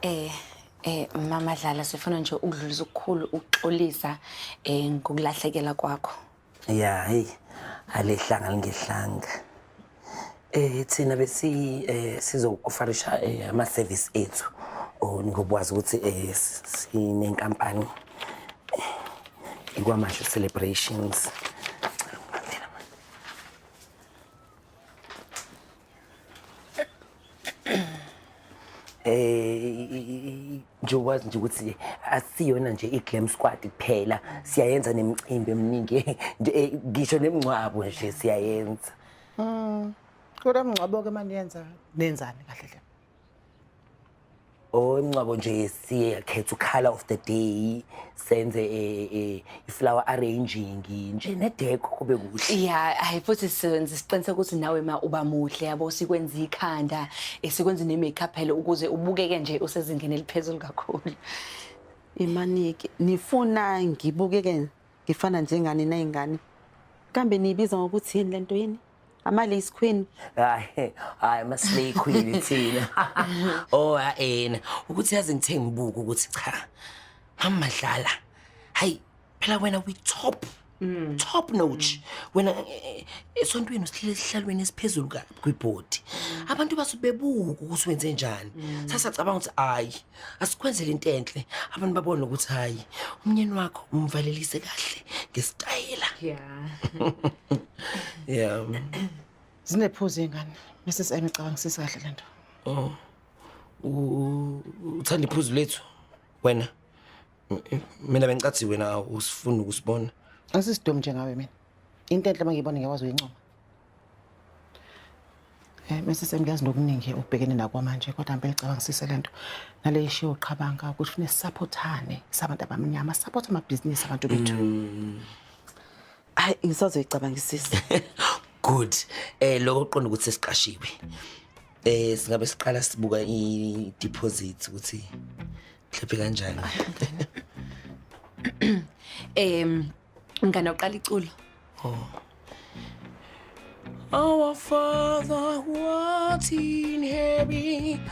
Eh Mama Dlala sifuna nje ukudlulisa ukukhulu ukuxolisa ngokulahlekela kwakho. Yeah, hey. Alehlanga lingehlanga. Thina sizo-offerisha ama-service ethu. Ngokwazi ukuthi sinenkampani ikwamasho celebrations. Nje ukwazi nje ukuthi asiyona nje i-glam squad kuphela, siyayenza nemicimbi eminingi ngisho nemingcwabo nje siyayenza. Kodwa mngcwabo-ke maniyenza nenzani kahle hle? Imingcwabo nje siyakhetha u-colour of the day, senze i-flower arranging nje nedeko kube kuhle. Yeah, hayi futhi senze siqiniseke ukuthi nawe ma uba muhle yabo sikwenza ikhanda, sikwenza ne-makeup phela ukuze ubukeke nje usezingeni eliphezulu kakhulu. Imanike, nifuna ngibukeke ngifana njengani nayingane? Kambe niyibiza ngokuthi yini lento yini? Ama-lace queen? Hayi ama-slay queen thina. Ukuthi yazi ngithe ngibuka ukuthi cha, Mama Dlala, hayi phela wena top notch. Wena esontweni usihlele esihlalweni esiphezulu kwibhodi. Abantu basuke bebuka ukuthi wenze njani. Sasacabanga ukuthi hayi, asikwenzele into enhle. Abantu babone ukuthi hayi, umnyeni wakho umvalelise kahle ngesitayela. Yeah. Yeah. Zinephuzu ingane. Mrs. Amy cabangisisa kahle lento. Uthanda iphuzu lethu wena? Mina bengicathi wena usifuna ukusibona. Angisisidumi njengawe mina. Into enhle mangiyibona ngiyakwazi uyincoma. Mrs. Amy ngiyazi nokuningi ubhekene nakho manje kodwa ngempela cabangisisa lento. Nale ishiyo uqhabanga ukuthi ufune supportane sabantu abamnyama, support amabhizinisi abantu bethu. Hayi ngisazoyicabangisisa. Good. Lokho qonda ukuthi sesiqashiwe. Singabe siqala sibuka i-deposit ukuthi mhlawumbe kanjani. Ngane uqala iculo. Our Father who art in heaven.